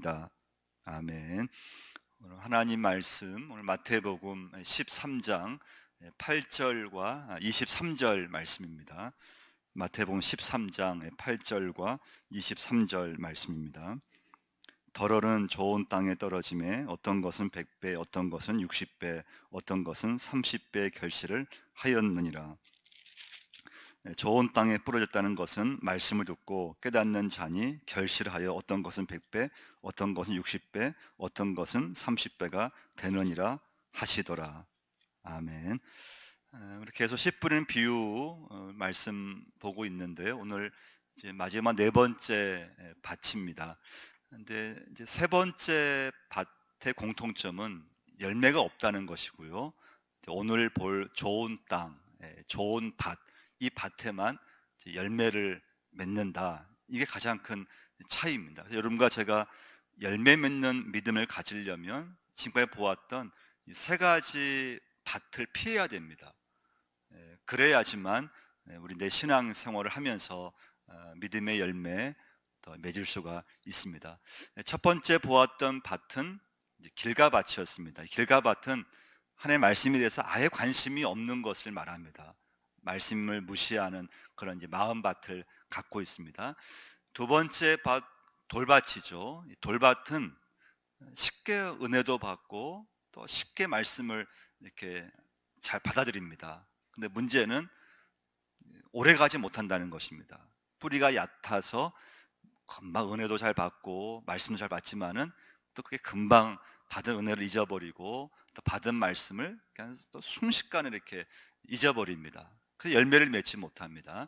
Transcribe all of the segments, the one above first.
하였느니라. 아멘. 오늘 하나님 말씀, 오늘 마태복음 13장 8절과 23절 말씀입니다. 마태복음 13장 8절과 23절 말씀입니다. 덜어는 좋은 땅에 떨어짐에 어떤 것은 100배, 어떤 것은 60배, 어떤 것은 30배 결실을 하였느니라. 좋은 땅에 뿌려졌다는 것은 말씀을 듣고 깨닫는 자니 결실하여 어떤 것은 100배, 어떤 것은 60배, 어떤 것은 30배가 되느니라 하시더라. 아멘. 우리 계속 씨 뿌리는 비유 말씀 보고 있는데요. 오늘 이제 마지막 네 번째 밭입니다. 근데 이제 세 번째 밭의 공통점은 열매가 없다는 것이고요. 오늘 볼 좋은 땅, 좋은 밭, 이 밭에만 열매를 맺는다. 이게 가장 큰 차이입니다. 그래서 여러분과 제가 열매 맺는 믿음을 가지려면 지금까지 보았던 이 세 가지 밭을 피해야 됩니다. 그래야지만 우리 내 신앙 생활을 하면서 믿음의 열매 더 맺을 수가 있습니다. 첫 번째 보았던 밭은 길가밭이었습니다. 길가밭은 하나님의 말씀에 대해서 아예 관심이 없는 것을 말합니다. 말씀을 무시하는 그런 이제 마음밭을 갖고 있습니다. 두 번째 밭, 돌밭이죠. 돌밭은 쉽게 은혜도 받고 또 쉽게 말씀을 이렇게 잘 받아들입니다. 근데 문제는 오래 가지 못한다는 것입니다. 뿌리가 얕아서 금방 은혜도 잘 받고 말씀도 잘 받지만은 또 그게 금방 받은 은혜를 잊어버리고 또 받은 말씀을 그냥 또 순식간에 이렇게 잊어버립니다. 그래서 열매를 맺지 못합니다.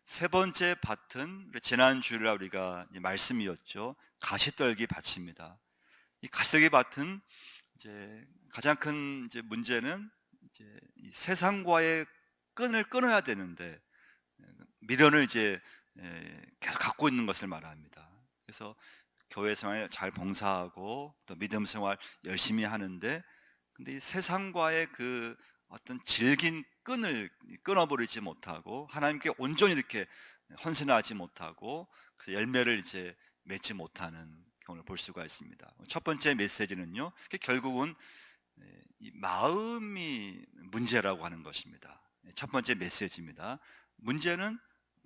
세 번째 밭은 지난주에 우리가 말씀이었죠. 가시떨기 밭입니다. 이 가시떨기 밭은 이제 가장 큰 이제 문제는 이제 이 세상과의 끈을 끊어야 되는데 미련을 이제 계속 갖고 있는 것을 말합니다. 그래서 교회 생활 잘 봉사하고 또 믿음 생활 열심히 하는데 근데 이 세상과의 그 어떤 질긴 끈을 끊어버리지 못하고 하나님께 온전히 이렇게 헌신하지 못하고 그래서 열매를 이제 맺지 못하는 경우를 볼 수가 있습니다. 첫 번째 메시지는요, 결국은 이 마음이 문제라고 하는 것입니다. 첫 번째 메시지입니다. 문제는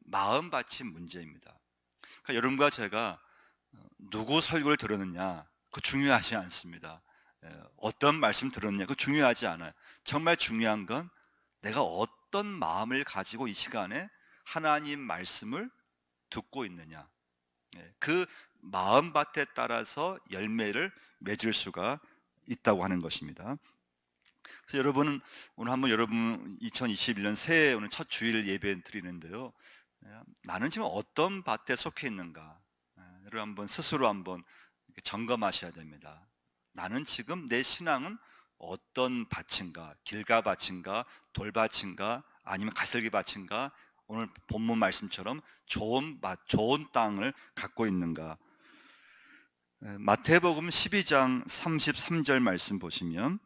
마음밭이 문제입니다. 그러니까 여러분과 제가 누구 설교를 들었느냐 그거 중요하지 않습니다. 어떤 말씀 들었느냐 그거 중요하지 않아요. 정말 중요한 건 내가 어떤 마음을 가지고 이 시간에 하나님 말씀을 듣고 있느냐, 그 마음밭에 따라서 열매를 맺을 수가 있다고 하는 것입니다. 그래서 여러분은 오늘 한번 여러분 2021년 새해 오늘 첫 주일 예배 드리는데요, 나는 지금 어떤 밭에 속해 있는가, 여러분 한번 스스로 한번 점검하셔야 됩니다. 나는 지금 내 신앙은 어떤 밭인가, 길가밭인가, 돌밭인가, 아니면 가슬기밭인가, 오늘 본문 말씀처럼 좋은 밭, 좋은 땅을 갖고 있는가. 마태복음 12장 33절 말씀 보시면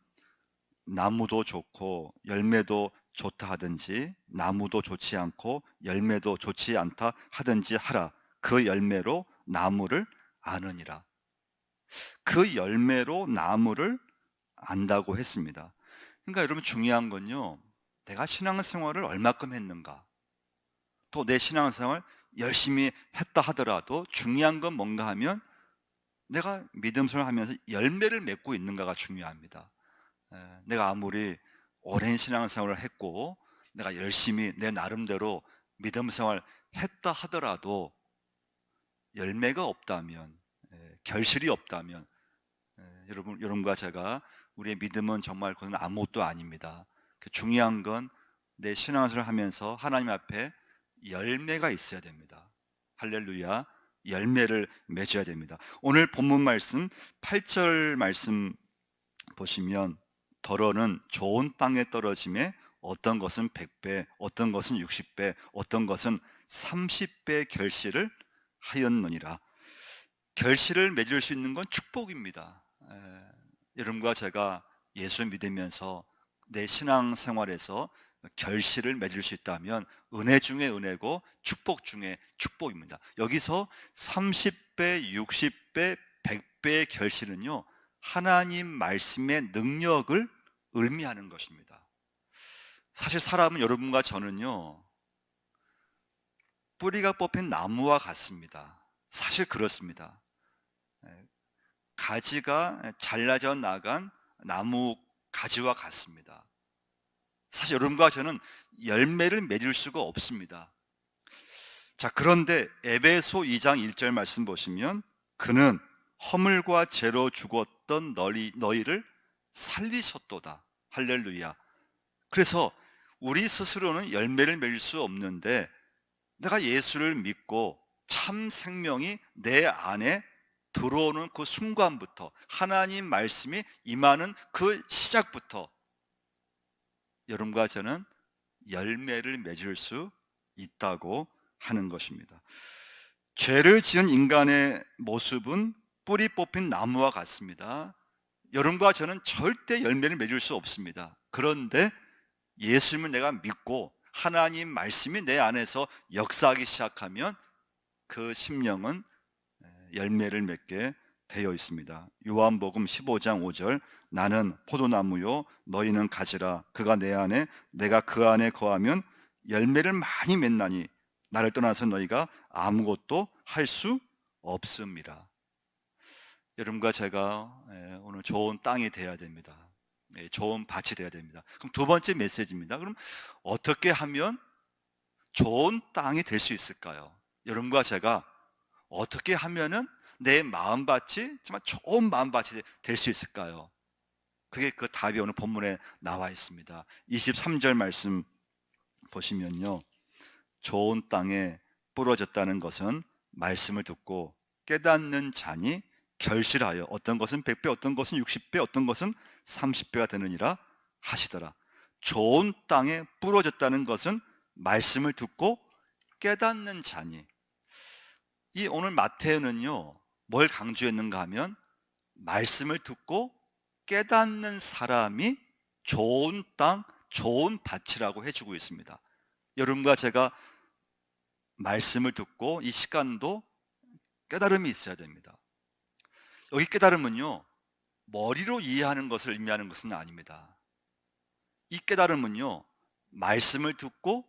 나무도 좋고 열매도 좋다 하든지 나무도 좋지 않고 열매도 좋지 않다 하든지 하라. 그 열매로 나무를 아느니라. 그 열매로 나무를 안다고 했습니다. 그러니까 여러분 중요한 건요, 내가 신앙생활을 얼마큼 했는가, 또 내 신앙생활 열심히 했다 하더라도 중요한 건 뭔가 하면 내가 믿음생활을 하면서 열매를 맺고 있는가가 중요합니다. 내가 아무리 오랜 신앙생활을 했고 내가 열심히 내 나름대로 믿음생활 했다 하더라도 열매가 없다면, 결실이 없다면, 여러분과 제가 우리의 믿음은 정말 그건 아무것도 아닙니다. 중요한 건 내 신앙생활을 하면서 하나님 앞에 열매가 있어야 됩니다. 할렐루야. 열매를 맺어야 됩니다. 오늘 본문 말씀 8절 말씀 보시면 덜어는 좋은 땅에 떨어짐에 어떤 것은 100배, 어떤 것은 60배, 어떤 것은 30배 결실을 하였느니라. 결실을 맺을 수 있는 건 축복입니다. 여러분과 제가 예수 믿으면서 내 신앙생활에서 결실을 맺을 수 있다면 은혜 중에 은혜고 축복 중에 축복입니다. 여기서 30배, 60배, 100배의 결실은요, 하나님 말씀의 능력을 의미하는 것입니다. 사실 사람은, 여러분과 저는요, 뿌리가 뽑힌 나무와 같습니다. 사실 그렇습니다. 가지가 잘라져 나간 나무 가지와 같습니다. 사실 여러분과 저는 열매를 맺을 수가 없습니다. 자, 그런데 에베소 2장 1절 말씀 보시면, 그는 허물과 죄로 죽었던 너희를 살리셨도다. 할렐루야. 그래서 우리 스스로는 열매를 맺을 수 없는데, 내가 예수를 믿고 참 생명이 내 안에 들어오는 그 순간부터, 하나님 말씀이 임하는 그 시작부터 여러분과 저는 열매를 맺을 수 있다고 하는 것입니다. 죄를 지은 인간의 모습은 뿌리 뽑힌 나무와 같습니다. 여러분과 저는 절대 열매를 맺을 수 없습니다. 그런데 예수님을 내가 믿고 하나님 말씀이 내 안에서 역사하기 시작하면 그 심령은 열매를 맺게 되어 있습니다. 요한복음 15장 5절, 나는 포도나무요 너희는 가지라. 그가 내 안에 내가 그 안에 거하면 열매를 많이 맺나니 나를 떠나서 너희가 아무것도 할 수 없습니다. 여러분과 제가 오늘 좋은 땅이 되어야 됩니다. 좋은 밭이 되어야 됩니다. 그럼 두 번째 메시지입니다. 그럼 어떻게 하면 좋은 땅이 될 수 있을까요? 여러분과 제가 어떻게 하면은 내 마음밭이 정말 좋은 마음밭이 될 수 있을까요? 그게 그 답이 오늘 본문에 나와 있습니다. 23절 말씀 보시면요, 좋은 땅에 부러졌다는 것은 말씀을 듣고 깨닫는 자니 결실하여 어떤 것은 100배, 어떤 것은 60배, 어떤 것은 30배가 되느니라 하시더라. 좋은 땅에 부러졌다는 것은 말씀을 듣고 깨닫는 자니. 이 오늘 마태는요, 뭘 강조했는가 하면 말씀을 듣고 깨닫는 사람이 좋은 땅, 좋은 밭이라고 해주고 있습니다. 여러분과 제가 말씀을 듣고 이 시간도 깨달음이 있어야 됩니다. 여기 깨달음은요, 머리로 이해하는 것을 의미하는 것은 아닙니다. 이 깨달음은요, 말씀을 듣고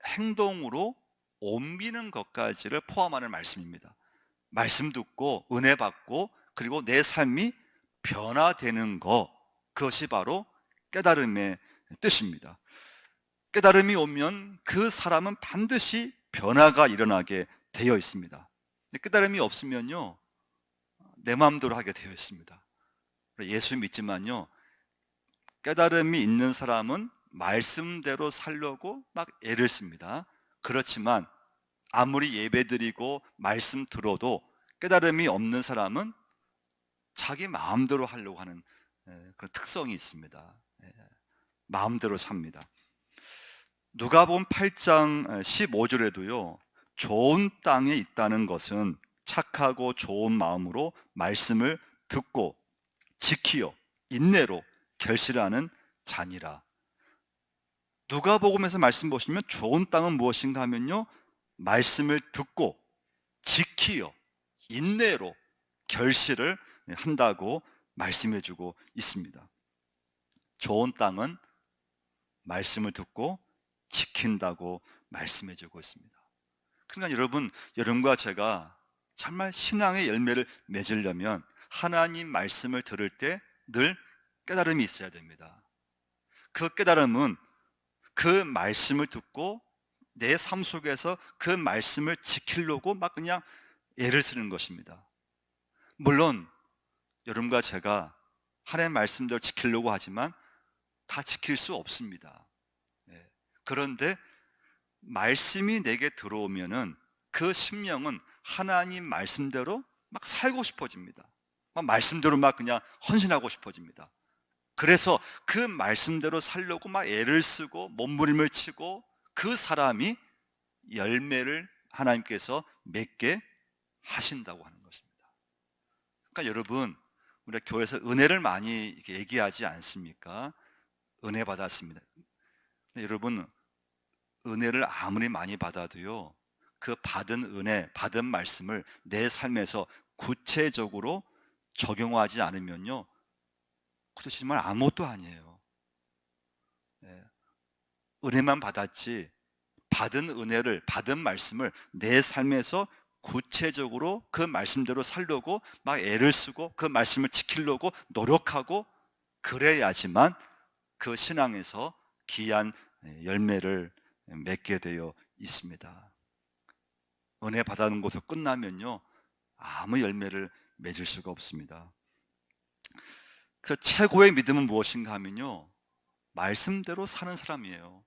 행동으로 옮기는 것까지를 포함하는 말씀입니다. 말씀 듣고 은혜 받고 그리고 내 삶이 변화되는 것, 그것이 바로 깨달음의 뜻입니다. 깨달음이 오면 그 사람은 반드시 변화가 일어나게 되어 있습니다. 깨달음이 없으면요, 내 마음대로 하게 되어 있습니다. 예수 믿지만요, 깨달음이 있는 사람은 말씀대로 살려고 막 애를 씁니다. 그렇지만 아무리 예배드리고 말씀 들어도 깨달음이 없는 사람은 자기 마음대로 하려고 하는 그런 특성이 있습니다. 마음대로 삽니다. 누가복음 8장 15절에도요, 좋은 땅에 있다는 것은 착하고 좋은 마음으로 말씀을 듣고 지키어 인내로 결실하는 자니라. 누가복음에서 말씀 보시면 좋은 땅은 무엇인가 하면요, 말씀을 듣고 지키어 인내로 결실을 한다고 말씀해 주고 있습니다. 좋은 땅은 말씀을 듣고 지킨다고 말씀해 주고 있습니다. 그러니까 여러분과 제가 정말 신앙의 열매를 맺으려면 하나님 말씀을 들을 때 늘 깨달음이 있어야 됩니다. 그 깨달음은 그 말씀을 듣고 내 삶 속에서 그 말씀을 지키려고 막 그냥 애를 쓰는 것입니다. 물론 여러분과 제가 하나님의 말씀대로 지키려고 하지만 다 지킬 수 없습니다. 그런데 말씀이 내게 들어오면은 그 심령은 하나님 말씀대로 막 살고 싶어집니다. 막 말씀대로 막 그냥 헌신하고 싶어집니다. 그래서 그 말씀대로 살려고 막 애를 쓰고 몸부림을 치고 그 사람이 열매를 하나님께서 맺게 하신다고 하는 것입니다. 그러니까 여러분, 우리 교회에서 은혜를 많이 이렇게 얘기하지 않습니까? 은혜 받았습니다. 여러분, 은혜를 아무리 많이 받아도요, 그 받은 은혜, 받은 말씀을 내 삶에서 구체적으로 적용하지 않으면요, 그것도 정말 아무것도 아니에요. 은혜만 받았지, 받은 은혜를, 받은 말씀을 내 삶에서 구체적으로 그 말씀대로 살려고 막 애를 쓰고 그 말씀을 지키려고 노력하고 그래야지만 그 신앙에서 귀한 열매를 맺게 되어 있습니다. 은혜 받아는 것으로 끝나면요, 아무 열매를 맺을 수가 없습니다. 그래서 최고의 믿음은 무엇인가 하면요, 말씀대로 사는 사람이에요.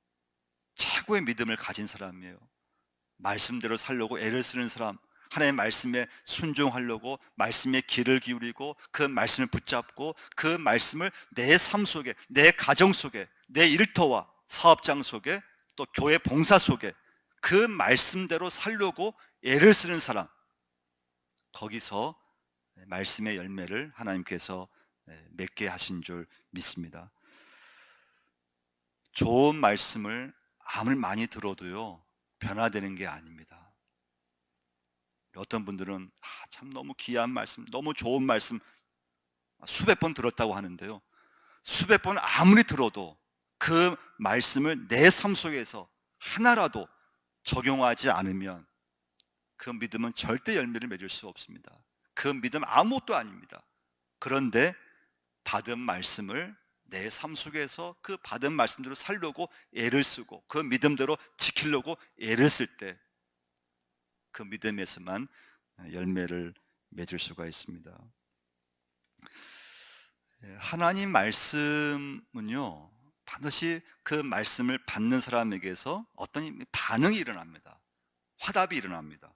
최고의 믿음을 가진 사람이에요. 말씀대로 살려고 애를 쓰는 사람, 하나님의 말씀에 순종하려고 말씀에 귀를 기울이고 그 말씀을 붙잡고 그 말씀을 내 삶 속에, 내 가정 속에, 내 일터와 사업장 속에, 또 교회 봉사 속에 그 말씀대로 살려고 애를 쓰는 사람, 거기서 말씀의 열매를 하나님께서 맺게 하신 줄 믿습니다. 좋은 말씀을 아무리 많이 들어도요, 변화되는 게 아닙니다. 어떤 분들은 참 너무 귀한 말씀, 너무 좋은 말씀 수백 번 들었다고 하는데요, 수백 번 아무리 들어도 그 말씀을 내 삶 속에서 하나라도 적용하지 않으면 그 믿음은 절대 열매를 맺을 수 없습니다. 그 믿음 아무것도 아닙니다. 그런데 받은 말씀을 내 삶 속에서 그 받은 말씀대로 살려고 애를 쓰고 그 믿음대로 지키려고 애를 쓸 때 그 믿음에서만 열매를 맺을 수가 있습니다. 하나님 말씀은요, 반드시 그 말씀을 받는 사람에게서 어떤 반응이 일어납니다. 화답이 일어납니다.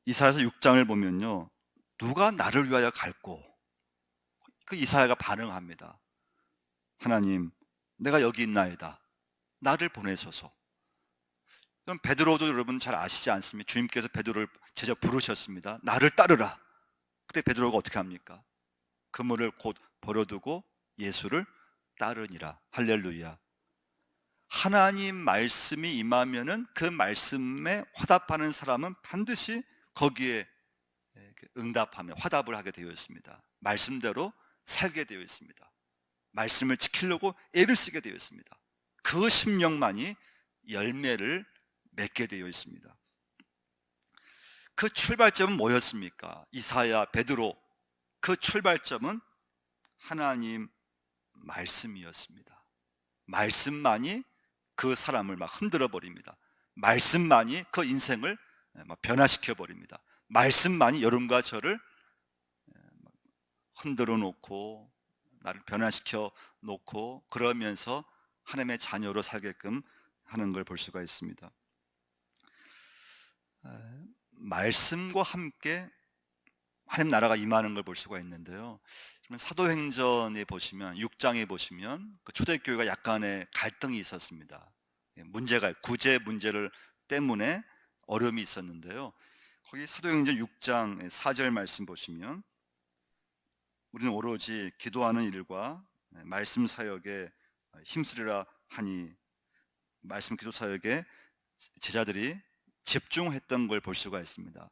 이사야서 6장을 보면요, 누가 나를 위하여 갈고, 그 이사야가 반응합니다. 하나님, 내가 여기 있나이다. 나를 보내소서. 그럼 베드로도 여러분 잘 아시지 않습니까? 주님께서 베드로를 제자 부르셨습니다. 나를 따르라. 그때 베드로가 어떻게 합니까? 그물을 곧 버려두고 예수를 따르니라. 할렐루야. 하나님 말씀이 임하면은 그 말씀에 화답하는 사람은 반드시 거기에 응답하며 화답을 하게 되어 있습니다. 말씀대로 살게 되어 있습니다. 말씀을 지키려고 애를 쓰게 되어 있습니다. 그 심령만이 열매를 맺게 되어 있습니다. 그 출발점은 뭐였습니까? 이사야, 베드로, 그 출발점은 하나님 말씀이었습니다. 말씀만이 그 사람을 막 흔들어 버립니다. 말씀만이 그 인생을 막 변화시켜 버립니다. 말씀만이 여러분과 저를 흔들어 놓고 나를 변화시켜 놓고 그러면서 하나님의 자녀로 살게끔 하는 걸 볼 수가 있습니다. 말씀과 함께 하나님 나라가 임하는 걸 볼 수가 있는데요, 사도행전에 보시면 6장에 보시면 그 초대교회가 약간의 갈등이 있었습니다. 문제가, 구제 문제를 때문에 어려움이 있었는데요, 거기 사도행전 6장 4절 말씀 보시면 우리는 오로지 기도하는 일과 말씀 사역에 힘쓰리라 하니, 말씀 기도 사역에 제자들이 집중했던 걸 볼 수가 있습니다.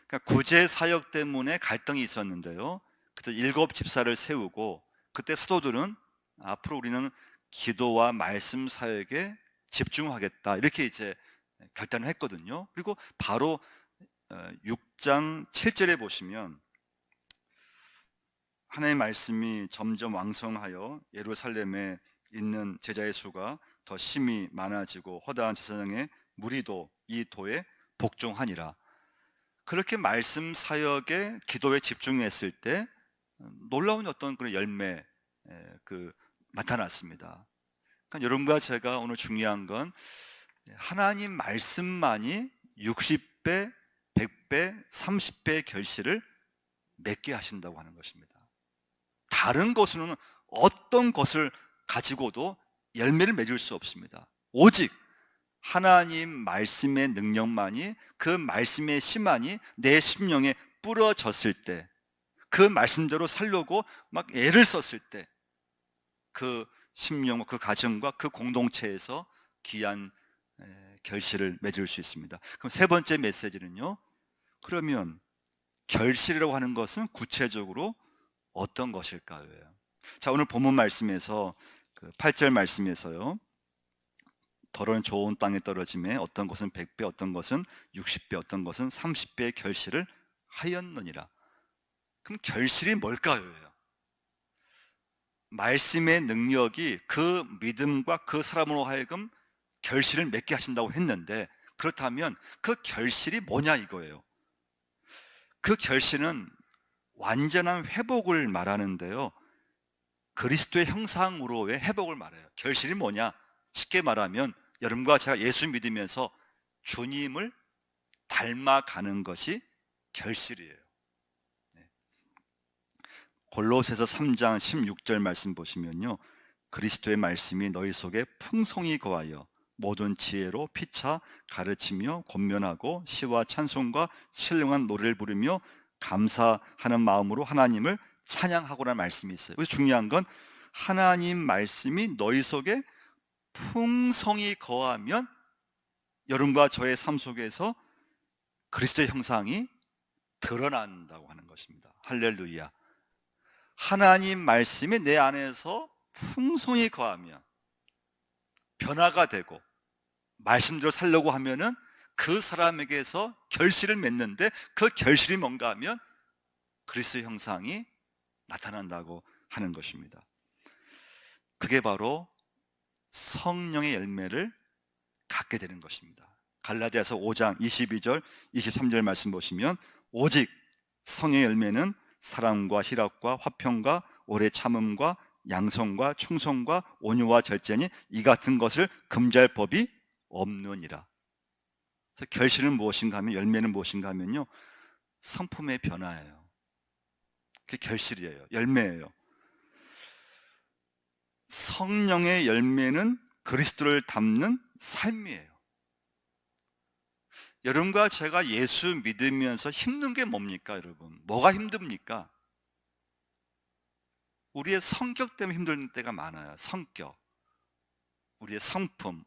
그러니까 구제 사역 때문에 갈등이 있었는데요, 그때 7 집사를 세우고 그때 사도들은 앞으로 우리는 기도와 말씀 사역에 집중하겠다, 이렇게 이제 결단을 했거든요. 그리고 바로 6장 7절에 보시면 하나님의 말씀이 점점 왕성하여 예루살렘에 있는 제자의 수가 더 심히 많아지고 허다한 제사장의 무리도 이 도에 복종하니라. 그렇게 말씀 사역에 기도에 집중했을 때 놀라운 어떤 그런 열매 나타났습니다. 그러니까 여러분과 제가 오늘 중요한 건 하나님 말씀만이 60배, 100배, 30배의 결실을 맺게 하신다고 하는 것입니다. 다른 것으로는 어떤 것을 가지고도 열매를 맺을 수 없습니다. 오직 하나님 말씀의 능력만이, 그 말씀의 씨만이 내 심령에 뿌려졌을 때, 그 말씀대로 살려고 막 애를 썼을 때 그 심령과 그 가정과 그 공동체에서 귀한 결실을 맺을 수 있습니다. 그럼 세 번째 메시지는요, 그러면 결실이라고 하는 것은 구체적으로 어떤 것일까요? 자, 오늘 본문 말씀에서 그 8절 말씀에서요, 더러운 좋은 땅에 떨어짐에 어떤 것은 100배, 어떤 것은 60배, 어떤 것은 30배의 결실을 하였느니라. 그럼 결실이 뭘까요? 말씀의 능력이 그 믿음과 그 사람으로 하여금 결실을 맺게 하신다고 했는데, 그렇다면 그 결실이 뭐냐 이거예요. 그 결실은 완전한 회복을 말하는데요, 그리스도의 형상으로의 회복을 말해요. 결실이 뭐냐? 쉽게 말하면 여러분과 제가 예수 믿으면서 주님을 닮아가는 것이 결실이에요. 골로새서 3장 16절 말씀 보시면요, 그리스도의 말씀이 너희 속에 풍성히 거하여 모든 지혜로 피차 가르치며 권면하고 시와 찬송과 신령한 노래를 부르며 감사하는 마음으로 하나님을 찬양하고라는 말씀이 있어요. 그래서 중요한 건 하나님 말씀이 너희 속에 풍성히 거하면 여러분과 저의 삶 속에서 그리스도의 형상이 드러난다고 하는 것입니다. 할렐루야. 하나님 말씀이 내 안에서 풍성히 거하면, 변화가 되고 말씀대로 살려고 하면은 그 사람에게서 결실을 맺는데, 그 결실이 뭔가 하면 그리스도의 형상이 나타난다고 하는 것입니다. 그게 바로 성령의 열매를 갖게 되는 것입니다. 갈라디아서 5장 22절 23절 말씀 보시면, 오직 성령의 열매는 사랑과 희락과 화평과 오래 참음과 양성과 충성과 온유와 절제니 이 같은 것을 금지할 법이 없느니라. 그래서 결실은 무엇인가 하면, 열매는 무엇인가 하면요, 성품의 변화예요. 그게 결실이에요. 열매예요. 성령의 열매는 그리스도를 닮는 삶이에요. 여러분과 제가 예수 믿으면서 힘든 게 뭡니까, 여러분? 뭐가 힘듭니까? 우리의 성격 때문에 힘든 때가 많아요. 성격, 우리의 성품,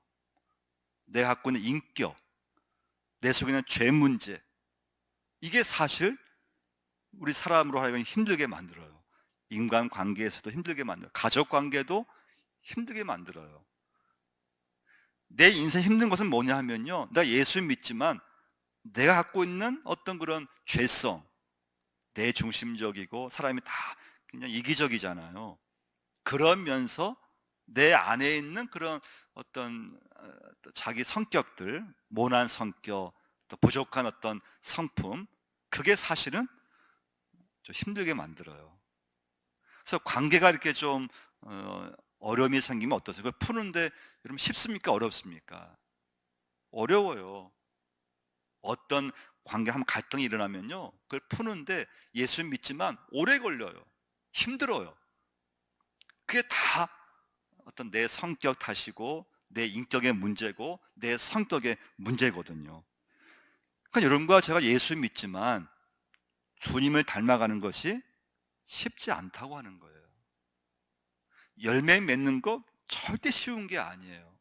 내가 갖고 있는 인격, 내 속에 있는 죄 문제, 이게 사실 우리 사람으로 하여금 힘들게 만들어요. 인간관계에서도 힘들게 만들어요. 가족관계도 힘들게 만들어요. 내 인생 힘든 것은 뭐냐 하면요, 나 예수 믿지만 내가 갖고 있는 어떤 그런 죄성, 내 중심적이고 사람이 다 그냥 이기적이잖아요. 그러면서 내 안에 있는 그런 어떤 자기 성격들, 모난 성격, 또 부족한 어떤 성품, 그게 사실은 좀 힘들게 만들어요. 그래서 관계가 이렇게 좀 어려움이 생기면 어떠세요? 그걸 푸는데 여러분 쉽습니까? 어렵습니까? 어려워요. 어떤 관계 한번 갈등이 일어나면요, 그걸 푸는데 예수 믿지만 오래 걸려요. 힘들어요. 그게 다 어떤 내 성격 탓이고 내 인격의 문제고 내 성격의 문제거든요. 그러니까 여러분과 제가 예수 믿지만 주님을 닮아가는 것이 쉽지 않다고 하는 거예요. 열매 맺는 거 절대 쉬운 게 아니에요.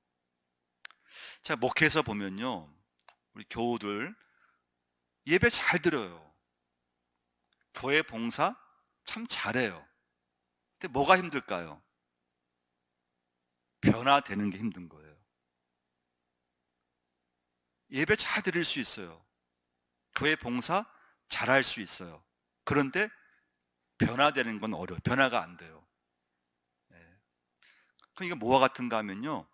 자, 목회에서 보면요, 우리 교우들 예배 잘 드려요. 교회 봉사 참 잘해요. 근데 뭐가 힘들까요? 변화되는 게 힘든 거예요. 예배 잘 드릴 수 있어요. 교회 봉사 잘할 수 있어요. 그런데 변화되는 건 어려워요. 변화가 안 돼요. 그럼 이게 뭐와 같은가 하면요,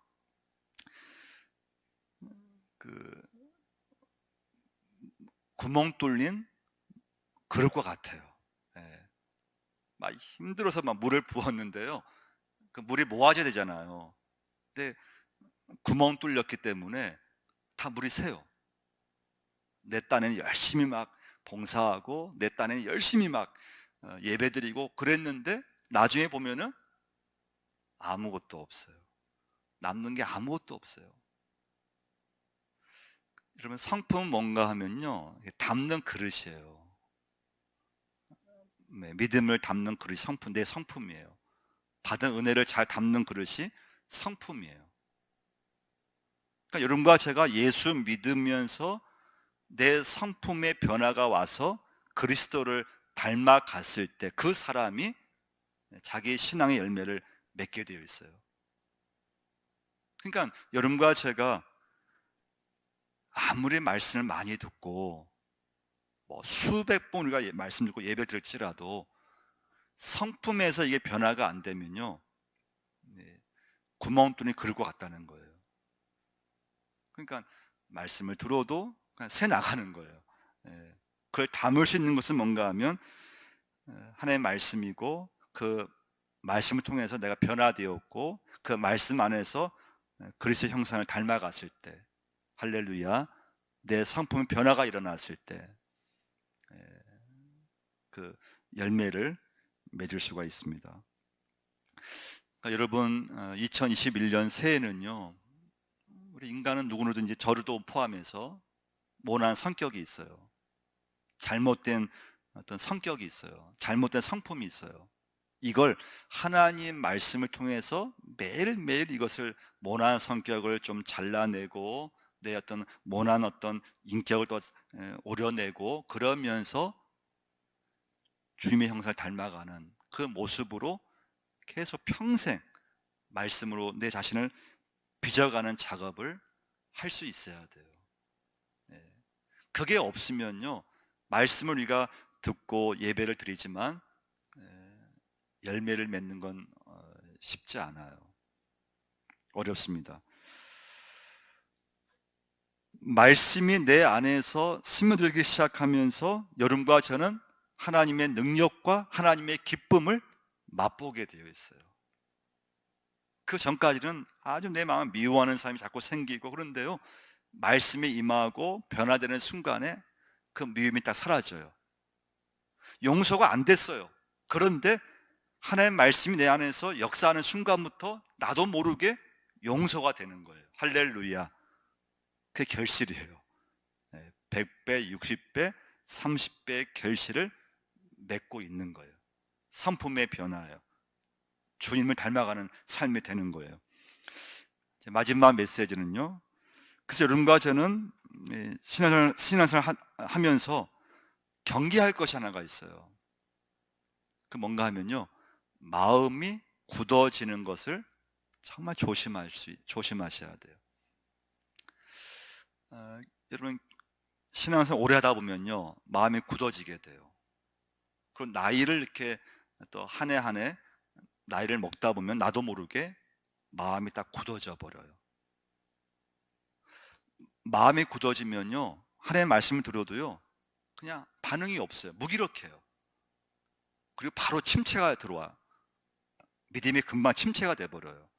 그 구멍 뚫린 그릇과 같아요. 막 힘들어서 막 물을 부었는데요, 그 물이 모아져야 되잖아요. 근데 구멍 뚫렸기 때문에 다 물이 새요. 내 딴에는 열심히 막 봉사하고 내 딴에는 열심히 막 예배드리고 그랬는데 나중에 보면은 아무것도 없어요. 남는 게 아무것도 없어요. 여러분, 성품은 뭔가 하면요, 담는 그릇이에요. 믿음을 담는 그릇이 성품, 내 성품이에요. 받은 은혜를 잘 담는 그릇이 성품이에요. 그러니까 여러분과 제가 예수 믿으면서 내 성품의 변화가 와서 그리스도를 닮아갔을 때 그 사람이 자기 신앙의 열매를 맺게 되어 있어요. 그러니까 여러분과 제가 아무리 말씀을 많이 듣고 수백 번 우리가 말씀 듣고 예배 드릴지라도 성품에서 이게 변화가 안 되면요, 구멍뚫이 그럴 것 같다는 거예요. 그러니까 말씀을 들어도 그냥 새 나가는 거예요. 그걸 담을 수 있는 것은 뭔가 하면 하나님의 말씀이고, 그 말씀을 통해서 내가 변화되었고, 그 말씀 안에서 그리스도 형상을 닮아갔을 때, 할렐루야, 내 성품의 변화가 일어났을 때 그 열매를 맺을 수가 있습니다. 그러니까 여러분, 2021년 새해는요, 우리 인간은 누구든지 저를 또 포함해서 모난 성격이 있어요. 잘못된 어떤 성격이 있어요. 잘못된 성품이 있어요. 이걸 하나님 말씀을 통해서 매일매일 이것을 모난 성격을 좀 잘라내고, 내 어떤 모난 어떤 인격을 또 오려내고, 그러면서 주님의 형상을 닮아가는 그 모습으로 계속 평생 말씀으로 내 자신을 빚어가는 작업을 할 수 있어야 돼요. 그게 없으면요, 말씀을 우리가 듣고 예배를 드리지만 열매를 맺는 건 쉽지 않아요. 어렵습니다. 말씀이 내 안에서 스며들기 시작하면서 여러분과 저는 하나님의 능력과 하나님의 기쁨을 맛보게 되어 있어요. 그 전까지는 아주 내 마음을 미워하는 사람이 자꾸 생기고, 그런데요, 말씀이 임하고 변화되는 순간에 그 미움이 딱 사라져요. 용서가 안 됐어요. 그런데 하나님의 말씀이 내 안에서 역사하는 순간부터 나도 모르게 용서가 되는 거예요. 할렐루야. 그게 결실이에요. 100배, 60배, 30배의 결실을 맺고 있는 거예요. 성품의 변화예요. 주님을 닮아가는 삶이 되는 거예요. 마지막 메시지는요, 그래서 여러분과 저는 신앙생활 하면서 경계할 것이 하나가 있어요. 그 뭔가 하면요, 마음이 굳어지는 것을 정말 조심하셔야 돼요. 여러분, 신앙생활 오래 하다 보면요, 마음이 굳어지게 돼요. 그리고 나이를 이렇게 또 한 해 한 해 나이를 먹다 보면 나도 모르게 마음이 딱 굳어져 버려요. 마음이 굳어지면요, 하나님의 말씀을 들어도요, 그냥 반응이 없어요. 무기력해요. 그리고 바로 침체가 들어와요. 믿음이 금방 침체가 돼버려요.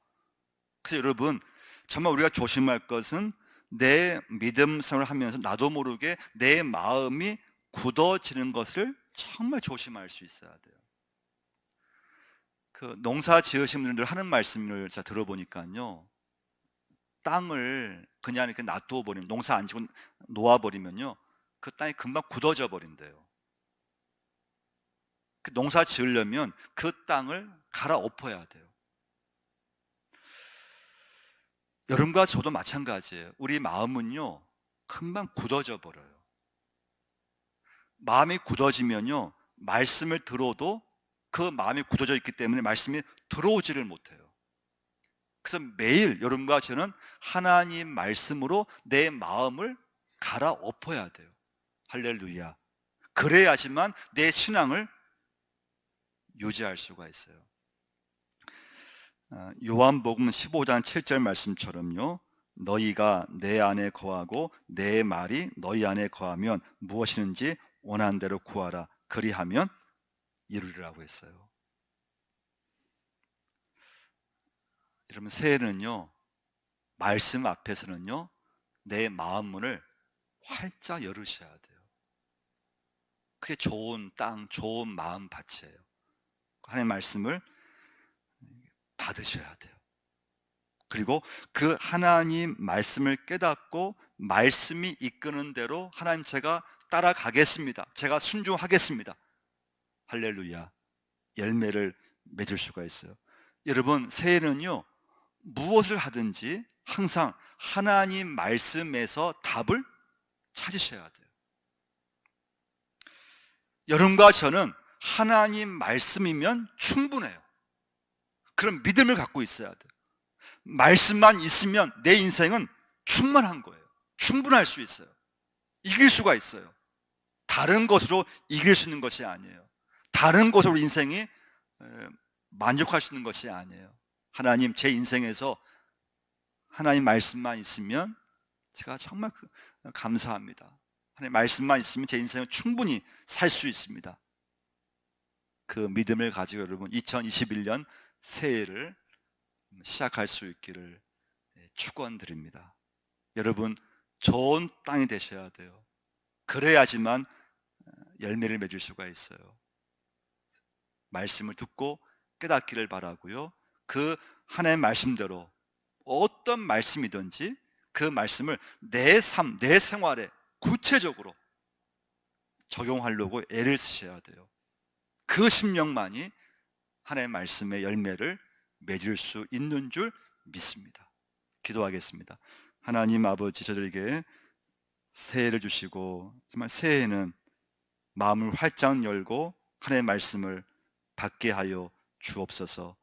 그래서 여러분, 정말 우리가 조심할 것은 내 믿음 생활을 하면서 나도 모르게 내 마음이 굳어지는 것을 정말 조심할 수 있어야 돼요. 그 농사 지으신 분들 하는 말씀을 제가 들어보니까요, 땅을 그냥 이렇게 놔두어 버리면, 농사 안 지고 놓아버리면요, 그 땅이 금방 굳어져 버린대요. 그 농사 지으려면 그 땅을 갈아엎어야 돼요. 여러분과 저도 마찬가지예요. 우리 마음은요, 금방 굳어져 버려요. 마음이 굳어지면요, 말씀을 들어도 그 마음이 굳어져 있기 때문에 말씀이 들어오지를 못해요. 그래서 매일 여러분과 저는 하나님 말씀으로 내 마음을 갈아엎어야 돼요. 할렐루야. 그래야지만 내 신앙을 유지할 수가 있어요. 요한복음 15장 7절 말씀처럼요, 너희가 내 안에 거하고 내 말이 너희 안에 거하면 무엇이든지 원하는 대로 구하라. 그리하면 이루리라고 했어요. 여러분, 새해는요, 말씀 앞에서는요, 내 마음 문을 활짝 열으셔야 돼요. 그게 좋은 땅, 좋은 마음 밭이에요. 하나님의 말씀을 받으셔야 돼요. 그리고 그 하나님 말씀을 깨닫고 말씀이 이끄는 대로 하나님, 제가 따라가겠습니다. 제가 순종하겠습니다. 할렐루야. 열매를 맺을 수가 있어요. 여러분, 새해는요, 무엇을 하든지 항상 하나님 말씀에서 답을 찾으셔야 돼요. 여러분과 저는 하나님 말씀이면 충분해요. 그런 믿음을 갖고 있어야 돼요. 말씀만 있으면 내 인생은 충만한 거예요. 충분할 수 있어요. 이길 수가 있어요. 다른 것으로 이길 수 있는 것이 아니에요. 다른 것으로 인생이 만족할 수 있는 것이 아니에요. 하나님, 제 인생에서 하나님 말씀만 있으면 제가 정말 감사합니다. 하나님 말씀만 있으면 제 인생은 충분히 살 수 있습니다. 그 믿음을 가지고 여러분 2021년 새해를 시작할 수 있기를 축원드립니다. 여러분, 좋은 땅이 되셔야 돼요. 그래야지만 열매를 맺을 수가 있어요. 말씀을 듣고 깨닫기를 바라고요. 그 하나님의 말씀대로 어떤 말씀이든지 그 말씀을 내 삶, 내 생활에 구체적으로 적용하려고 애를 쓰셔야 돼요. 그 심령만이 하나님의 말씀의 열매를 맺을 수 있는 줄 믿습니다. 기도하겠습니다. 하나님 아버지, 저들에게 새해를 주시고 정말 새해에는 마음을 활짝 열고 하나님의 말씀을 받게 하여 주옵소서.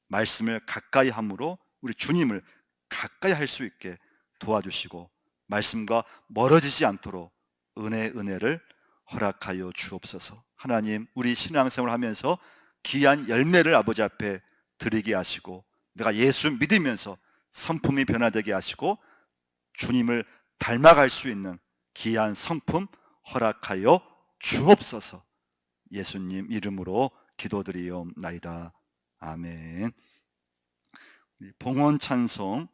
말씀을 가까이 함으로 우리 주님을 가까이 할 수 있게 도와주시고 말씀과 멀어지지 않도록 은혜를 허락하여 주옵소서. 하나님, 우리 신앙생활을 하면서 귀한 열매를 아버지 앞에 드리게 하시고 내가 예수 믿으면서 성품이 변화되게 하시고 주님을 닮아갈 수 있는 귀한 성품 허락하여 주옵소서. 예수님 이름으로 기도드리옵나이다. 아멘. 봉헌 찬송